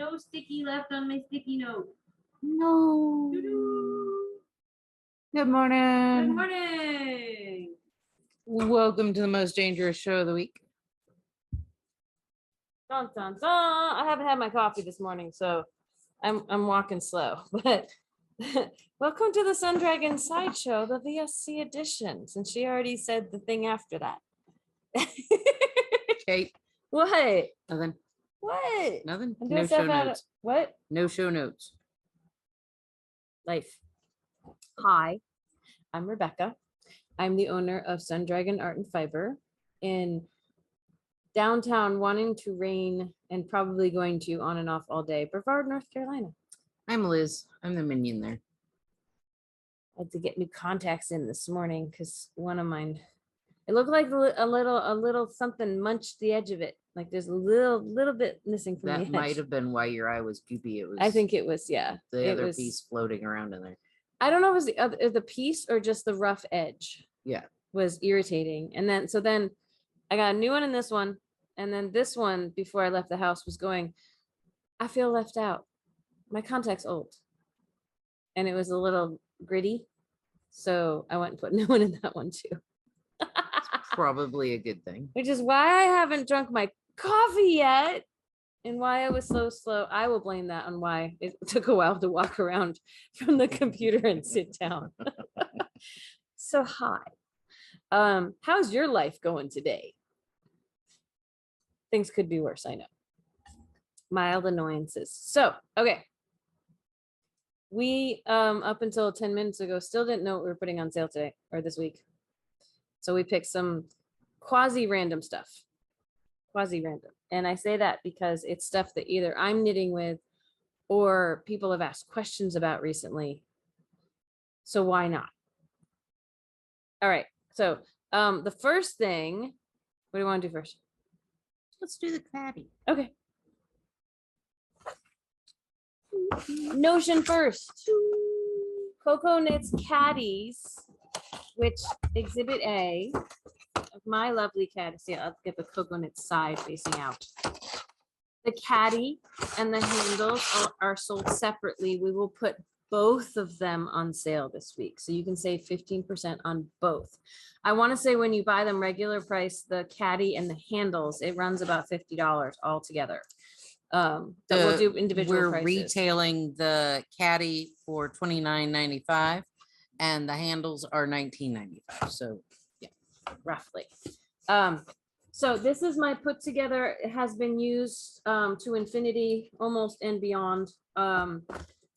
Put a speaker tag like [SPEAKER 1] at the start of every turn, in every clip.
[SPEAKER 1] No sticky left on my sticky note.
[SPEAKER 2] No. Good morning.
[SPEAKER 1] Good morning.
[SPEAKER 2] Welcome to the most dangerous show of the week.
[SPEAKER 1] Dun, dun, dun. I haven't had my coffee this morning, so I'm walking slow. But welcome to the Sun Dragon Sideshow, the VSC edition. Since she already said the thing after that.
[SPEAKER 2] Kate,
[SPEAKER 1] What?
[SPEAKER 2] nothing.
[SPEAKER 1] What?
[SPEAKER 2] Nothing.
[SPEAKER 1] I'm doing
[SPEAKER 2] No show
[SPEAKER 1] stuff out of
[SPEAKER 2] notes.
[SPEAKER 1] what?
[SPEAKER 2] No show notes.
[SPEAKER 1] Life. Hi, I'm Rebecca. I'm the owner of Sun Dragon Art and Fiber in downtown, wanting to rain and probably going to on and off all day, Brevard, North Carolina.
[SPEAKER 2] I'm Liz. I'm the minion there.
[SPEAKER 1] I had to get new contacts in this morning because one of mine, it looked like a little something munched the edge of it. Like there's a little bit missing from the
[SPEAKER 2] That
[SPEAKER 1] edge.
[SPEAKER 2] might have been why your eye was goopy. It was.
[SPEAKER 1] I think it was, yeah.
[SPEAKER 2] The other piece floating around in there.
[SPEAKER 1] I don't know if it was the piece or just the rough edge.
[SPEAKER 2] Yeah.
[SPEAKER 1] Was irritating. And then I got a new one in this one. And then this one before I left the house was going, I feel left out. My contact's old. And it was a little gritty. So I went and put a new one in that one too.
[SPEAKER 2] Probably a good thing.
[SPEAKER 1] Which is why I haven't drunk my coffee yet. And why I was so slow. I will blame that on why it took a while to walk around from the computer and sit down. So hi. How's your life going today? Things could be worse, I know. Mild annoyances. So, okay. We, up until 10 minutes ago, still didn't know what we were putting on sale today or this week. So we picked some quasi-random stuff. Quasi-random. And I say that because it's stuff that either I'm knitting with or people have asked questions about recently. So why not? All right. So the first thing, what do you want to do first?
[SPEAKER 2] Let's do the caddy.
[SPEAKER 1] Okay. Notion first. Cocoknits Caddies, which exhibit A of my lovely caddy. See, I'll get the Cocoknits side facing out. The caddy and the handles are sold separately. We will put both of them on sale this week. So you can save 15% on both. I want to say when you buy them regular price, the caddy and the handles, it runs about $50 all together. We'll do individual prices.
[SPEAKER 2] We're retailing the caddy for $29.95 and the handles are $19.95. So yeah,
[SPEAKER 1] roughly. So this is my put together. It has been used to infinity almost and beyond.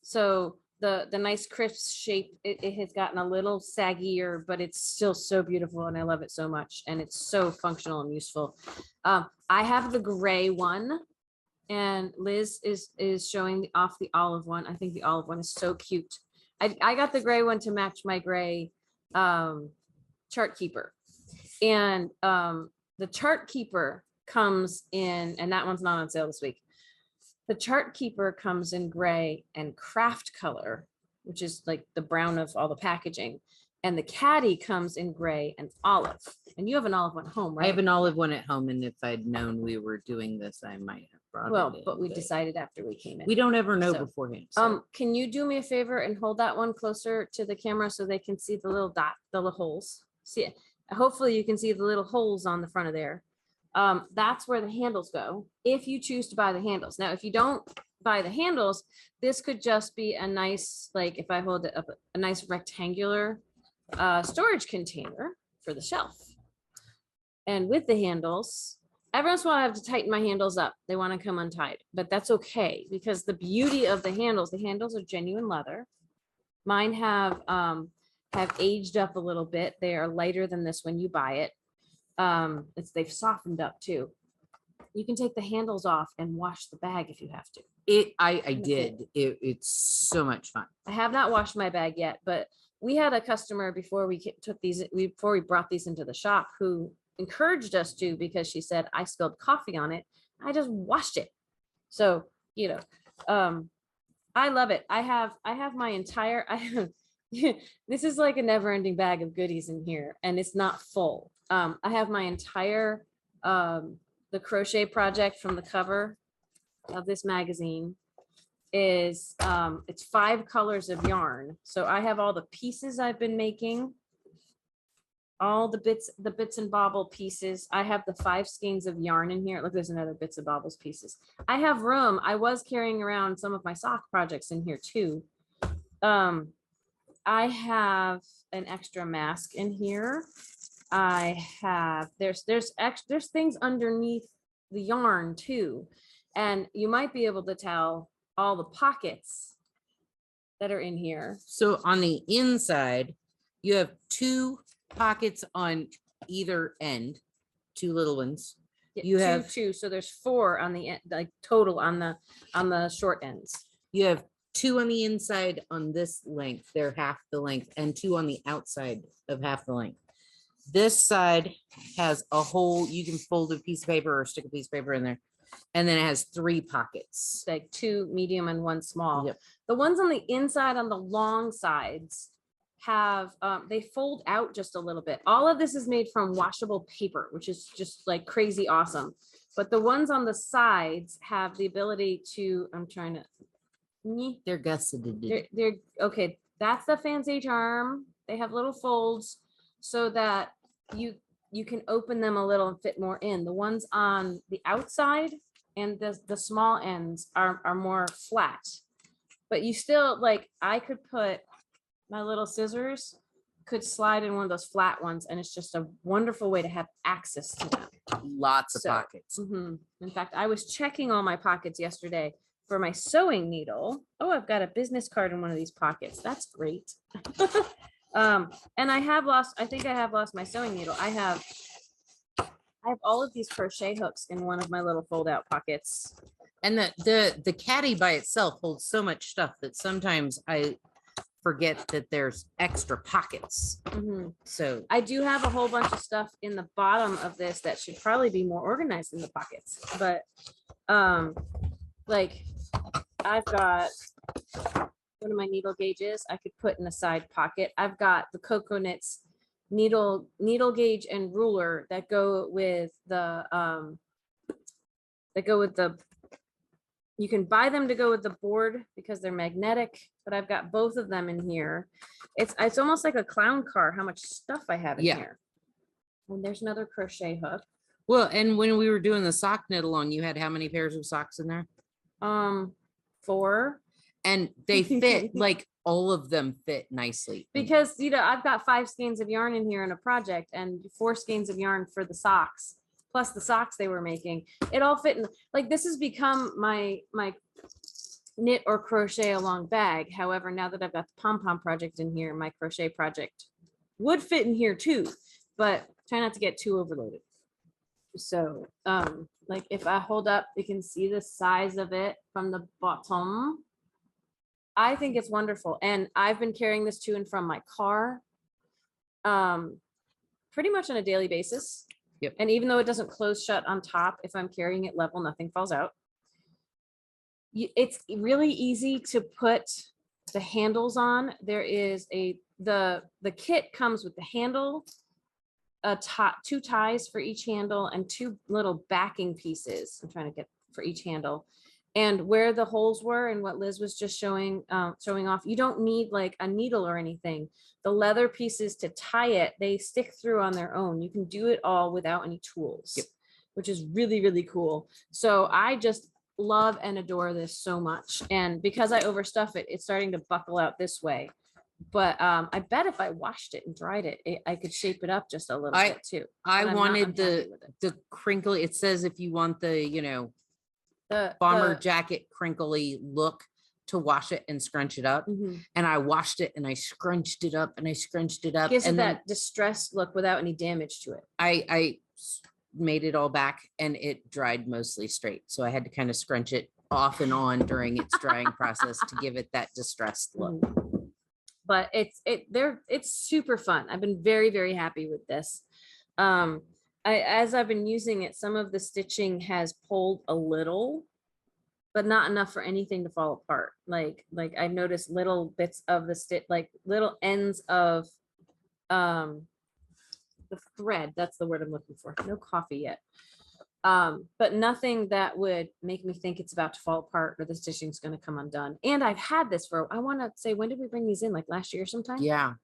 [SPEAKER 1] So the nice crisp shape, it has gotten a little saggier, but it's still so beautiful and I love it so much. And it's so functional and useful. I have the gray one and Liz is showing off the olive one. I think the olive one is so cute. I got the gray one to match my gray chart keeper. And the chart keeper comes in, and that one's not on sale this week. The chart keeper comes in gray and craft color, which is like the brown of all the packaging. And the caddy comes in gray and olive. And you have an olive one at home, right?
[SPEAKER 2] I have an olive one at home. And if I'd known we were doing this, I might have brought it in.
[SPEAKER 1] But we decided after we came in.
[SPEAKER 2] We don't ever know beforehand. So.
[SPEAKER 1] Can you do me a favor and hold that one closer to the camera so they can see the little dot, the little holes? See it. Hopefully you can see the little holes on the front of there. That's where the handles go if you choose to buy the handles. Now, if you don't buy the handles, this could just be a nice, like if I hold it up, a nice rectangular storage container for the shelf. And with the handles, every once in a while I have to tighten my handles up. They want to come untied, but that's okay because the beauty of the handles are genuine leather. Mine have aged up a little bit. They are lighter than this when you buy it. They've softened up too. You can take the handles off and wash the bag if you have to.
[SPEAKER 2] I did. It's so much fun.
[SPEAKER 1] I have not washed my bag yet, but we had a customer before we brought these into the shop who encouraged us to because she said I spilled coffee on it. I just washed it. So, I love it. I have my entire this is like a never-ending bag of goodies in here, and it's not full. I have my entire the crochet project from the cover of this magazine is it's 5 colors of yarn. So I have all the pieces I've been making, all the bits and bobble pieces. I have the 5 skeins of yarn in here. Look, there's another bits and bobbles pieces. I have room. I was carrying around some of my sock projects in here too. I have an extra mask in here. I have, there's things underneath the yarn too. And you might be able to tell all the pockets that are in here.
[SPEAKER 2] So on the inside, you have 2 pockets on either end, 2 little ones. You have
[SPEAKER 1] two, so there's 4 on the end, like total on the short ends.
[SPEAKER 2] You have 2 on the inside on this length, they're half the length, and 2 on the outside of half the length. This side has a hole, you can fold a piece of paper or stick a piece of paper in there. And then it has 3 pockets.
[SPEAKER 1] Like 2 medium and 1 small.
[SPEAKER 2] Yep.
[SPEAKER 1] The ones on the inside, on the long sides, have they fold out just a little bit. All of this is made from washable paper, which is just like crazy awesome. But the ones on the sides have the ability to, I'm trying to,
[SPEAKER 2] They're gusseted.
[SPEAKER 1] they're okay. That's the fancy charm. They have little folds so that you can open them a little and fit more in. The ones on the outside and the small ends are more flat. But you still, like, I could put my little scissors, could slide in one of those flat ones, and it's just a wonderful way to have access to them.
[SPEAKER 2] Lots of pockets.
[SPEAKER 1] In fact, I was checking all my pockets yesterday for my sewing needle. Oh, I've got a business card in one of these pockets. That's great. And I think I have lost my sewing needle. I have all of these crochet hooks in one of my little fold out pockets.
[SPEAKER 2] And the caddy by itself holds so much stuff that sometimes I forget that there's extra pockets. So
[SPEAKER 1] I do have a whole bunch of stuff in the bottom of this that should probably be more organized in the pockets. But like I've got one of my needle gauges I could put in a side pocket. I've got the Cocoknits needle gauge and ruler that go with the you can buy them to go with the board because they're magnetic, but I've got both of them in here. It's almost like a clown car how much stuff I have in here. And there's another crochet hook.
[SPEAKER 2] Well, and when we were doing the sock knit along, you had how many pairs of socks in there?
[SPEAKER 1] 4.
[SPEAKER 2] And they fit, like all of them fit nicely.
[SPEAKER 1] Because, you know, I've got 5 skeins of yarn in here in a project and 4 skeins of yarn for the socks, plus the socks they were making. It all fit in, like, this has become my knit or crochet along bag. However, now that I've got the pom-pom project in here, my crochet project would fit in here too, but try not to get too overloaded. So, like if I hold up, you can see the size of it from the bottom. I think it's wonderful. And I've been carrying this to and from my car pretty much on a daily basis.
[SPEAKER 2] Yep.
[SPEAKER 1] And even though it doesn't close shut on top, if I'm carrying it level, nothing falls out. It's really easy to put the handles on. There is the kit comes with the handle, 2 ties for each handle, and 2 little backing pieces. I'm trying to get for each handle. And where the holes were and what Liz was just showing off, you don't need like a needle or anything. The leather pieces to tie it, they stick through on their own. You can do it all without any tools, which is really, really cool. So I just love and adore this so much. And because I overstuff it, it's starting to buckle out this way. But I bet if I washed it and dried it, I could shape it up just a little bit too.
[SPEAKER 2] I wanted the crinkle. It says if you want the, you know,
[SPEAKER 1] the
[SPEAKER 2] bomber jacket crinkly look, to wash it and scrunch it up. And I washed it and I scrunched it up and I scrunched it up.
[SPEAKER 1] Gives
[SPEAKER 2] and
[SPEAKER 1] it that distressed look without any damage to it.
[SPEAKER 2] I made it all back and it dried mostly straight. So I had to kind of scrunch it off and on during its drying process to give it that distressed look.
[SPEAKER 1] But it's super fun. I've been very, very happy with this. As I've been using it, some of the stitching has pulled a little, but not enough for anything to fall apart. Like I noticed little bits of the stitch, like little ends of the thread. That's the word I'm looking for. No coffee yet. But nothing that would make me think it's about to fall apart or the stitching's going to come undone. And I've had this for, I want to say, when did we bring these in? Like last year sometime?
[SPEAKER 2] Yeah.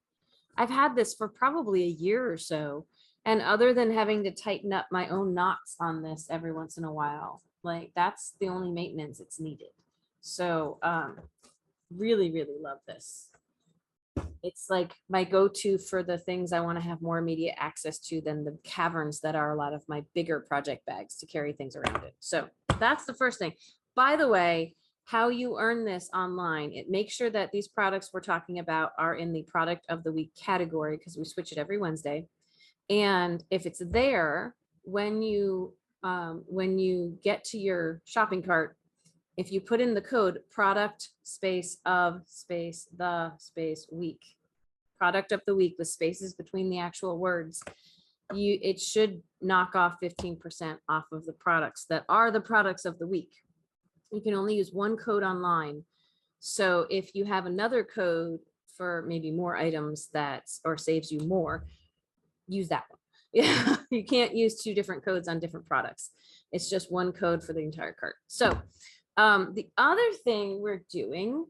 [SPEAKER 1] I've had this for probably a year or so. And other than having to tighten up my own knots on this every once in a while, like that's the only maintenance it's needed. So really, really love this. It's like my go-to for the things I want to have more immediate access to than the caverns that are a lot of my bigger project bags to carry things around it. So that's the first thing. By the way, how you earn this online, it makes sure that these products we're talking about are in the product of the week category because we switch it every Wednesday. And if it's there, when you get to your shopping cart, if you put in the code product space of space the space week, product of the week with spaces between the actual words, it should knock off 15% off of the products that are the products of the week. You can only use one code online. So if you have another code for maybe more items or saves you more, use that one. Yeah, you can't use two different codes on different products. It's just one code for the entire cart. So the other thing we're doing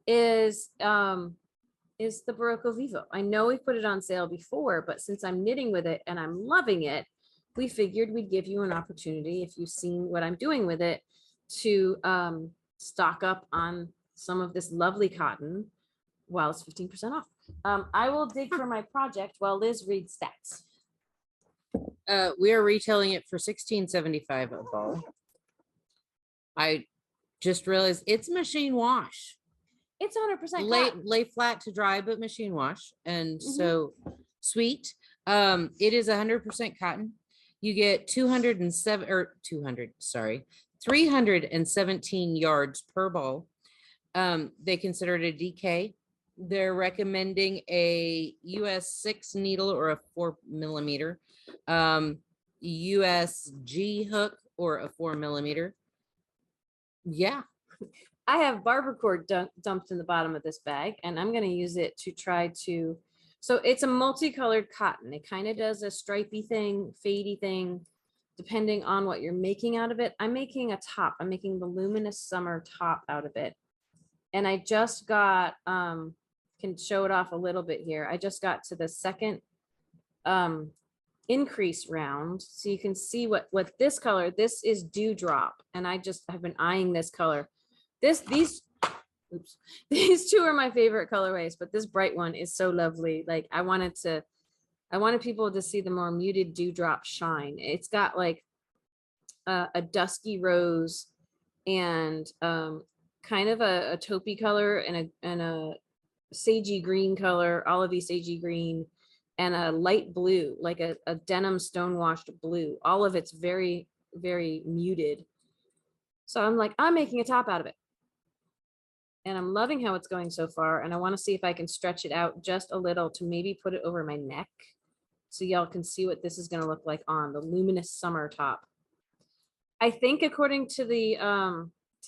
[SPEAKER 1] is the Berroco Vivo. I know we put it on sale before, but since I'm knitting with it and I'm loving it, we figured we'd give you an opportunity, if you've seen what I'm doing with it, to stock up on some of this lovely cotton while it's 15% off. I will dig for my project while Liz reads stats.
[SPEAKER 2] We are retailing it for $16.75 a ball. I just realized it's machine wash.
[SPEAKER 1] It's 100%
[SPEAKER 2] lay flat to dry, but machine wash. And so sweet. It is 100% cotton. You get 317 yards per ball. They consider it a DK. They're recommending a US 6 needle or a 4mm, USG hook or a 4mm. Yeah.
[SPEAKER 1] I have barber cord dumped in the bottom of this bag, and I'm going to use it to try to, so it's a multicolored cotton. It kind of does a stripy thing, fadey thing, depending on what you're making out of it. I'm making a top. I'm making the Luminous Summer top out of it. And I just got, can show it off a little bit here. I just got to the second increase round. So you can see what this color, this is Dewdrop. And I've been eyeing this color. These two are my favorite colorways, but this bright one is so lovely. Like I wanted people to see the more muted Dewdrop shine. It's got like a dusky rose and kind of a taupey color and a sagey green color, olivey sagey green, and a light blue, like a denim stonewashed blue. All of it's very, very muted. So I'm like, I'm making a top out of it. And I'm loving how it's going so far. And I want to see if I can stretch it out just a little to maybe put it over my neck, so y'all can see what this is going to look like on the Luminous Summer top. I think according to the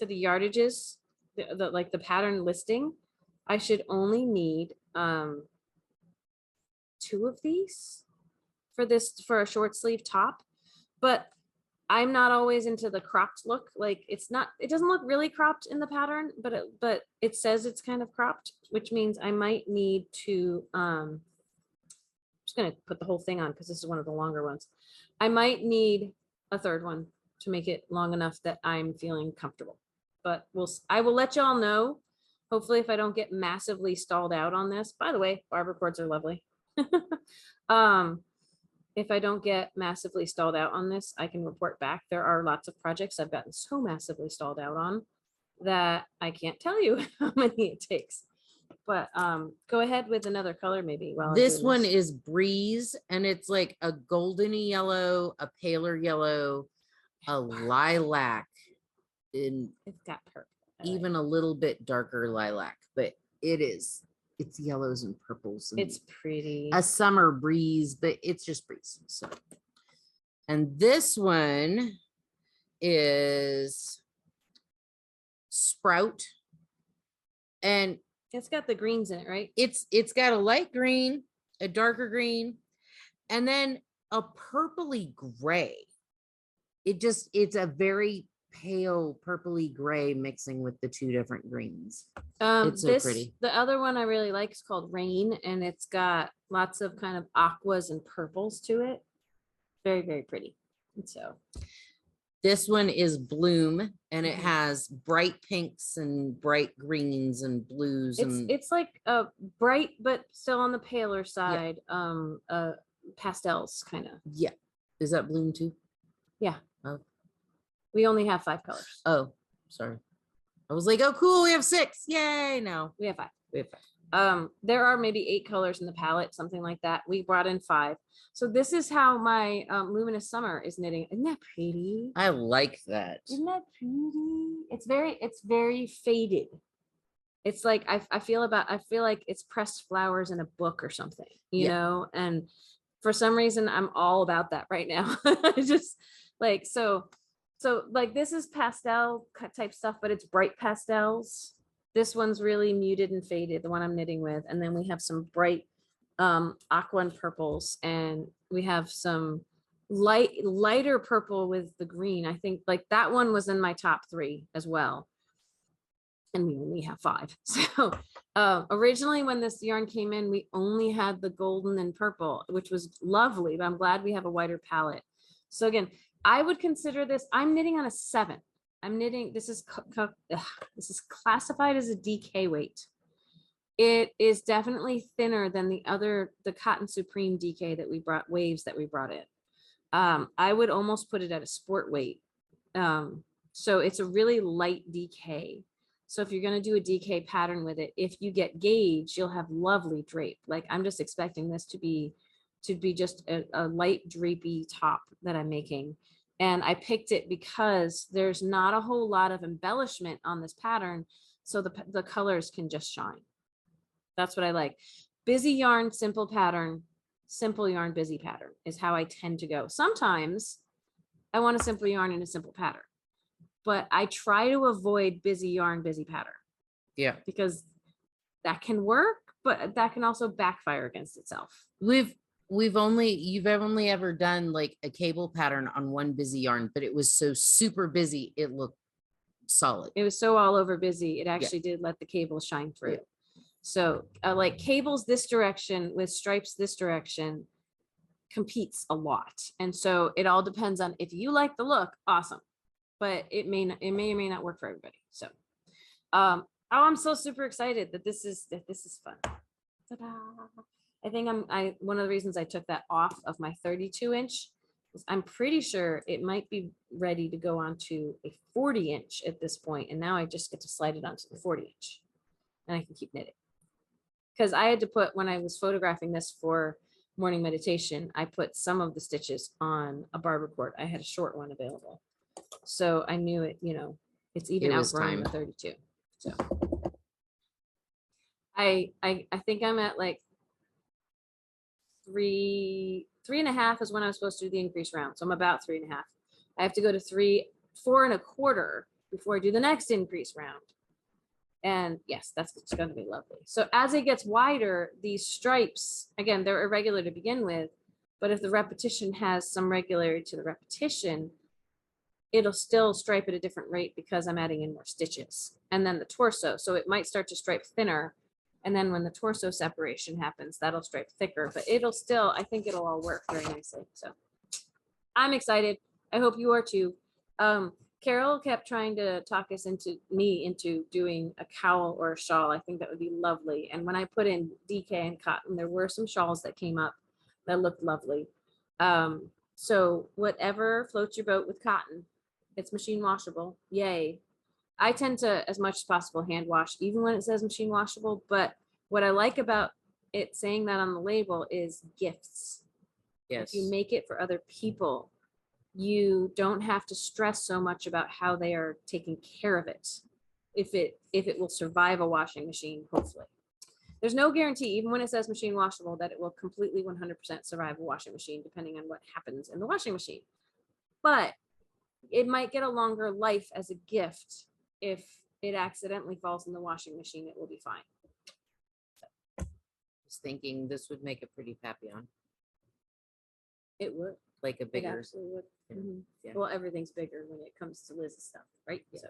[SPEAKER 1] yardages, like the pattern listing, I should only need 2 of these for a short sleeve top. But I'm not always into the cropped look. Like it doesn't look really cropped in the pattern, but it says it's kind of cropped, which means I might need to, I'm just going to put the whole thing on because this is one of the longer ones. I might need a third one to make it long enough that I'm feeling comfortable, but I will let y'all know. Hopefully if I don't get massively stalled out on this. By the way, barber cords are lovely. If I don't get massively stalled out on this, I can report back. There are lots of projects I've gotten so massively stalled out on that I can't tell you how many it takes. But go ahead with another color maybe.
[SPEAKER 2] This one is Breeze, and it's like a goldeny yellow, a paler yellow, a lilac, and
[SPEAKER 1] it's got purple.
[SPEAKER 2] Even a little bit darker lilac, but it's yellows and purples. And
[SPEAKER 1] it's pretty.
[SPEAKER 2] A summer breeze, but it's just breeze. So, and this one is Sprout, and
[SPEAKER 1] it's got the greens in it, right?
[SPEAKER 2] It's got a light green, a darker green, and then a purpley gray. it's a very pale purpley gray mixing with the two different greens. It's so pretty.
[SPEAKER 1] The other one I really like is called Rain, and it's got lots of kind of aquas and purples to it. Very, very pretty. And so
[SPEAKER 2] this one is Bloom, and it
[SPEAKER 1] Mhm.
[SPEAKER 2] has bright pinks and bright greens and blues.
[SPEAKER 1] It's like a bright but still on the paler side. Pastels kind of.
[SPEAKER 2] Yeah. Is that Bloom too?
[SPEAKER 1] Yeah.
[SPEAKER 2] Oh.
[SPEAKER 1] We only have 5 colors.
[SPEAKER 2] Oh, sorry. I was like, oh, cool. We have 6. Yay. No,
[SPEAKER 1] We have 5.
[SPEAKER 2] we have 5.
[SPEAKER 1] There are maybe 8 colors in the palette, something like that. We brought in 5. So this is how my Luminous Summer is knitting. Isn't that pretty?
[SPEAKER 2] I like that.
[SPEAKER 1] Isn't that pretty? It's very faded. It's like I feel like it's pressed flowers in a book or something, you know? And for some reason I'm all about that right now. Just like so like this is pastel type stuff, but it's bright pastels. This one's really muted and faded, the one I'm knitting with. And then we have some bright aqua and purples, and we have some lighter purple with the green. I think like that one was in my top 3 as well. And we only have 5. So originally when this yarn came in, we only had the golden and purple, which was lovely, but I'm glad we have a wider palette. So again, I would consider this, I'm knitting on a 7. I'm knitting, this is classified as a DK weight. It is definitely thinner than the Cotton Supreme DK that we brought, waves that we brought in. I would almost put it at a sport weight. So it's a really light DK. So if you're going to do a DK pattern with it, if you get gauge, you'll have lovely drape. Like I'm just expecting this to be just a light drapey top that I'm making. And I picked it because there's not a whole lot of embellishment on this pattern. So the colors can just shine. That's what I like. Busy yarn, simple pattern, simple yarn, busy pattern is how I tend to go. Sometimes I want a simple yarn and a simple pattern, but I try to avoid busy yarn, busy pattern.
[SPEAKER 2] Yeah.
[SPEAKER 1] Because that can work, but that can also backfire against itself.
[SPEAKER 2] You've only ever done like a cable pattern on one busy yarn, but it was so super busy, it looked solid.
[SPEAKER 1] It was so all over busy. It actually did let the cable shine through. Yeah. So like cables this direction with stripes this direction competes a lot. And so it all depends on if you like the look, awesome. But it may or may not work for everybody. So I'm so super excited that this is fun. Ta-da. I think one of the reasons I took that off of my 32-inch is I'm pretty sure it might be ready to go onto a 40-inch at this point. And now I just get to slide it onto the 40-inch and I can keep knitting. Because I had to put, when I was photographing this for morning meditation, I put some of the stitches on a barber cord. I had a short one available. So I knew it, it's even outgrown the 32. So I think I'm at like 3.5 is when I was supposed to do the increase round. So I'm about 3.5. I have to go to 4.25 before I do the next increase round. And yes, that's going to be lovely. So as it gets wider, these stripes, again, they're irregular to begin with, but if the repetition has some regularity to the repetition, it'll still stripe at a different rate because I'm adding in more stitches. And then the torso, so it might start to stripe thinner. And then when the torso separation happens, that'll stripe thicker, but it'll still, I think it'll all work very nicely. So I'm excited. I hope you are too. Carol kept trying to talk us into doing a cowl or a shawl. I think that would be lovely. And when I put in DK and cotton, there were some shawls that came up that looked lovely. So whatever floats your boat with cotton, it's machine washable. Yay. I tend to, as much as possible, hand wash, even when it says machine washable. But what I like about it saying that on the label is gifts.
[SPEAKER 2] Yes.
[SPEAKER 1] If you make it for other people, you don't have to stress so much about how they are taking care of it. If it will survive a washing machine, hopefully. There's no guarantee, even when it says machine washable, that it will completely 100% survive a washing machine, depending on what happens in the washing machine. But it might get a longer life as a gift. If it accidentally falls in the washing machine, it will be fine.
[SPEAKER 2] I was thinking this would make a pretty papillon.
[SPEAKER 1] It would.
[SPEAKER 2] Like a bigger.
[SPEAKER 1] It absolutely would.
[SPEAKER 2] Yeah.
[SPEAKER 1] Well, everything's bigger when it comes to Liz's stuff, right? So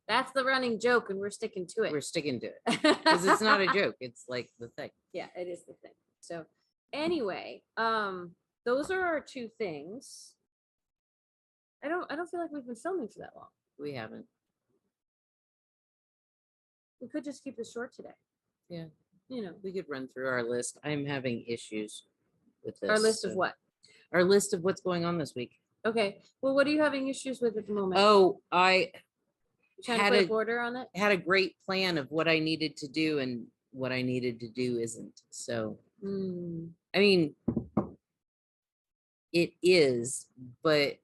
[SPEAKER 1] that's the running joke, and we're sticking to it.
[SPEAKER 2] We're sticking to it because it's not a joke. It's like the thing.
[SPEAKER 1] Yeah, it is the thing. So anyway, those are our two things. I don't feel like we've been filming for that long.
[SPEAKER 2] We haven't.
[SPEAKER 1] We could just keep this short today.
[SPEAKER 2] Yeah.
[SPEAKER 1] You know,
[SPEAKER 2] We could run through our list. I'm having issues with this.
[SPEAKER 1] our list of what?
[SPEAKER 2] Our list of what's going on this week.
[SPEAKER 1] Okay. Well, what are you having issues with at the moment?
[SPEAKER 2] Oh, I
[SPEAKER 1] You trying to
[SPEAKER 2] had
[SPEAKER 1] put a
[SPEAKER 2] a-
[SPEAKER 1] border on it?
[SPEAKER 2] had a great plan of what I needed to do, and what I needed to do isn't. So, I mean, it is, but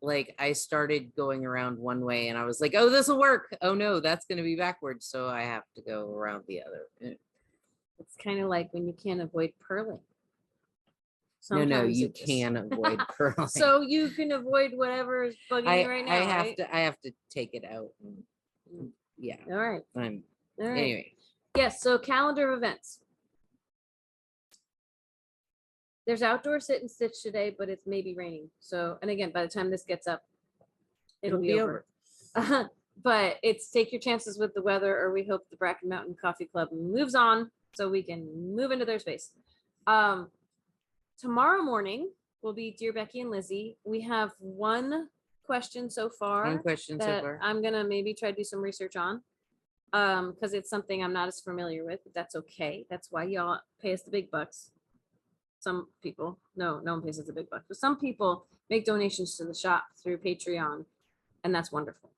[SPEAKER 2] like I started going around one way and I was like, oh, this will work. Oh no, that's going to be backwards. So I have to go around the other.
[SPEAKER 1] It's kind of like when you can't avoid purling.
[SPEAKER 2] No,
[SPEAKER 1] Sometimes
[SPEAKER 2] you
[SPEAKER 1] it just-
[SPEAKER 2] can avoid purling.
[SPEAKER 1] So you can avoid whatever is bugging you right now, right?
[SPEAKER 2] I have to take it out. Yeah.
[SPEAKER 1] All right.
[SPEAKER 2] I'm
[SPEAKER 1] All right.
[SPEAKER 2] anyway.
[SPEAKER 1] Yes. So calendar of events. There's outdoor sit and stitch today, but it's maybe raining. So, and again, by the time this gets up, it'll be over. But it's take your chances with the weather, or we hope the Bracken Mountain Coffee Club moves on so we can move into their space. Tomorrow morning will be Dear Becky and Lizzy. We have one question so far.
[SPEAKER 2] One question so
[SPEAKER 1] that
[SPEAKER 2] far.
[SPEAKER 1] I'm gonna maybe try to do some research on, because it's something I'm not as familiar with, but that's okay. That's why y'all pay us the big bucks. Some people, no one pays us the big bucks, but some people make donations to the shop through Patreon, and that's wonderful.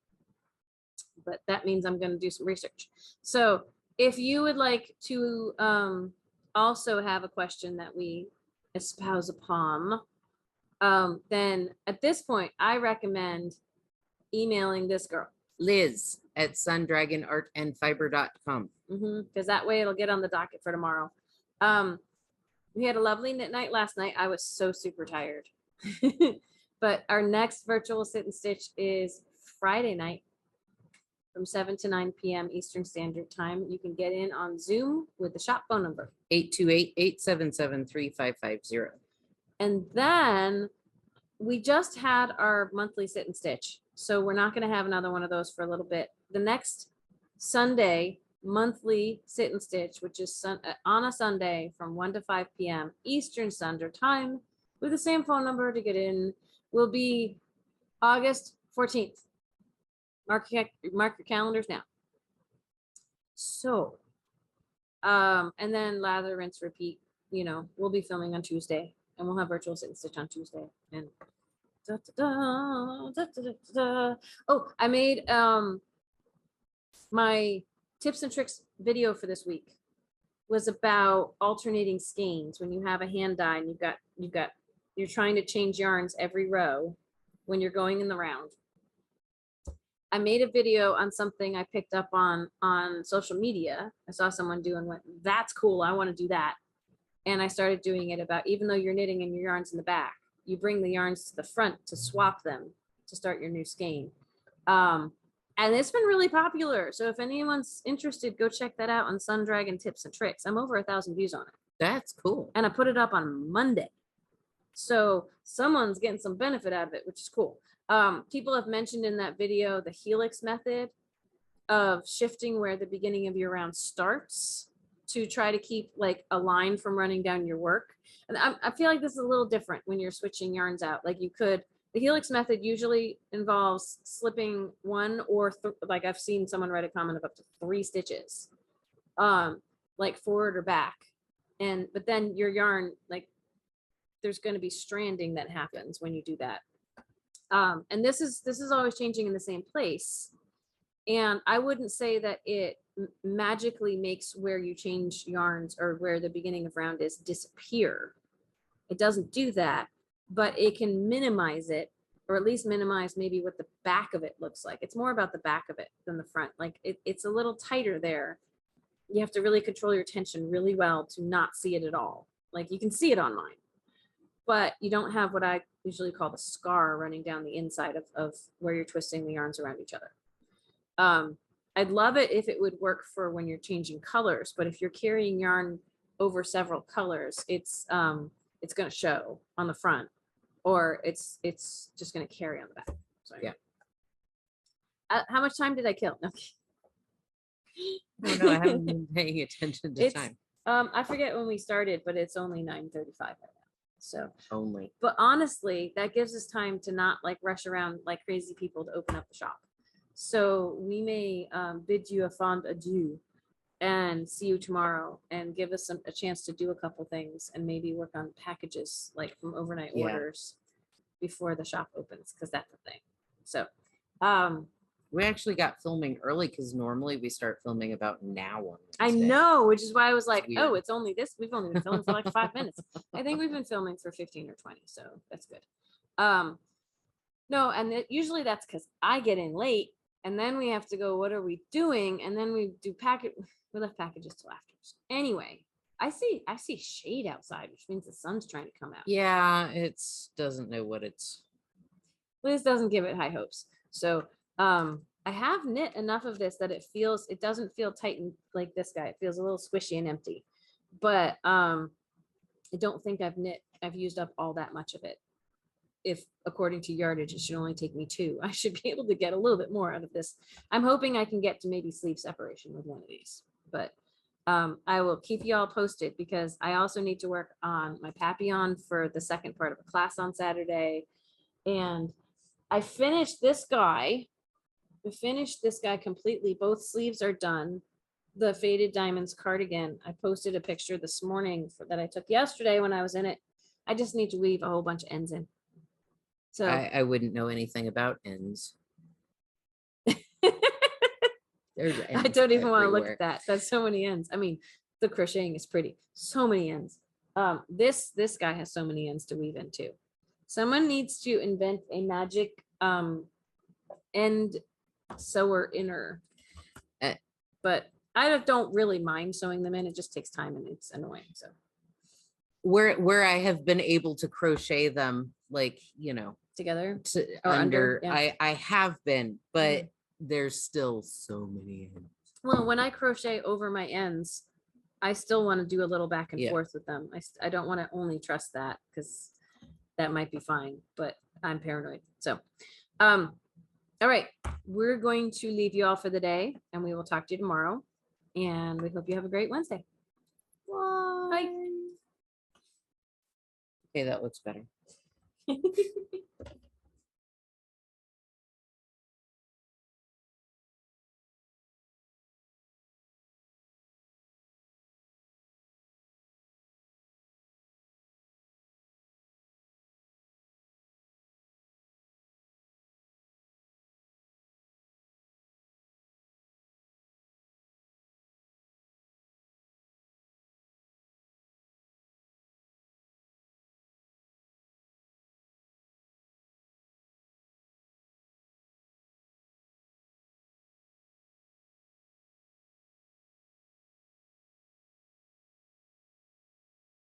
[SPEAKER 1] But that means I'm going to do some research. So if you would like to also have a question that we espouse upon, then at this point, I recommend emailing this girl.
[SPEAKER 2] Liz at sundragonartandfiber.com.
[SPEAKER 1] Because that way it'll get on the docket for tomorrow. We had a lovely knit night last night. I was so super tired. But our next virtual sit and stitch is Friday night from 7 to 9 p.m. Eastern Standard Time. You can get in on Zoom with the shop phone number.
[SPEAKER 2] 828-877-3550.
[SPEAKER 1] And then we just had our monthly sit and stitch. So we're not going to have another one of those for a little bit. The next Sunday monthly sit and stitch, which is on a Sunday from 1 to 5 p.m. Eastern Standard Time with the same phone number to get in, will be August 14th. Mark your calendars now. So, and then lather, rinse, repeat. You know, we'll be filming on Tuesday, and we'll have virtual sit and stitch on Tuesday. And oh, I made my tips and tricks video for this week was about alternating skeins when you have a hand dye and you're trying to change yarns every row when you're going in the round. I made a video on something I picked up on social media. I saw someone do and went, that's cool, I want to do that. And I started doing it about, even though you're knitting and your yarn's in the back, you bring the yarns to the front to swap them to start your new skein. And it's been really popular. So if anyone's interested, go check that out on Sun Dragon Tips and Tricks. I'm over 1,000 views on it.
[SPEAKER 2] That's cool.
[SPEAKER 1] And I put it up on Monday. So someone's getting some benefit out of it, which is cool. People have mentioned in that video the Helix method of shifting where the beginning of your round starts to try to keep like a line from running down your work. And I feel like this is a little different when you're switching yarns out. Like you could, the Helix method usually involves slipping one or like I've seen someone write a comment of up to 3 stitches, like forward or back. But then your yarn, like there's going to be stranding that happens when you do that. And this is always changing in the same place. And I wouldn't say that it magically makes where you change yarns or where the beginning of round is disappear. It doesn't do that, but it can minimize it, or at least minimize maybe what the back of it looks like. It's more about the back of it than the front. Like it's a little tighter there. You have to really control your tension really well to not see it at all. Like you can see it on mine, but you don't have what I usually call the scar running down the inside of where you're twisting the yarns around each other. I'd love it if it would work for when you're changing colors, but if you're carrying yarn over several colors, it's going to show on the front. or it's just gonna carry on the back. So
[SPEAKER 2] Yeah.
[SPEAKER 1] How much time did I kill? No.
[SPEAKER 2] Oh, no, I haven't been paying attention to
[SPEAKER 1] It's
[SPEAKER 2] time.
[SPEAKER 1] I forget when we started, but it's only 9:35 right now. So,
[SPEAKER 2] Only.
[SPEAKER 1] but honestly, that gives us time to not like rush around like crazy people to open up the shop. So we may bid you a fond adieu and see you tomorrow and give us a chance to do a couple things and maybe work on packages like from overnight
[SPEAKER 2] Yeah.
[SPEAKER 1] orders before the shop opens, because that's the thing. So
[SPEAKER 2] We actually got filming early because normally we start filming about now on
[SPEAKER 1] I
[SPEAKER 2] Wednesday.
[SPEAKER 1] know, which is why I was like,
[SPEAKER 2] weird.
[SPEAKER 1] oh, it's only this. We've only been filming for like 5 minutes. I think we've been filming for 15 or 20, so that's good. No, and usually that's because I get in late and then we have to go, what are we doing? And then we do we left packages till after. Anyway, I see shade outside, which means the sun's trying to come out.
[SPEAKER 2] Yeah, doesn't know what it's.
[SPEAKER 1] Liz doesn't give it high hopes. So I have knit enough of this that it doesn't feel tight and like this guy. It feels a little squishy and empty. But I don't think I've used up all that much of it. If according to yardage, it should only take me 2. I should be able to get a little bit more out of this. I'm hoping I can get to maybe sleeve separation with one of these, but I will keep you all posted because I also need to work on my Papillon for the second part of a class on Saturday. And I finished this guy. I finished this guy completely. Both sleeves are done. The Faded Diamonds cardigan, I posted a picture this morning that I took yesterday when I was in it. I just need to weave a whole bunch of ends in. So
[SPEAKER 2] I wouldn't know anything about ends. There's
[SPEAKER 1] I don't even want to look at that. That's so many ends. I mean, the crocheting is pretty. So many ends. This guy has so many ends to weave in too. Someone needs to invent a magic end sewer inner. But I don't really mind sewing them in. It just takes time and it's annoying. So
[SPEAKER 2] where I have been able to crochet them, like,
[SPEAKER 1] together
[SPEAKER 2] or
[SPEAKER 1] under, yeah.
[SPEAKER 2] I have been, but there's still so many ends.
[SPEAKER 1] Well, when I crochet over my ends, I still want to do a little back and
[SPEAKER 2] Yeah.
[SPEAKER 1] forth with them. I don't want to only trust that because that might be fine, but I'm paranoid. So, all right, we're going to leave you all for the day and we will talk to you tomorrow. And we hope you have a great Wednesday. Bye.
[SPEAKER 2] Okay, that looks better.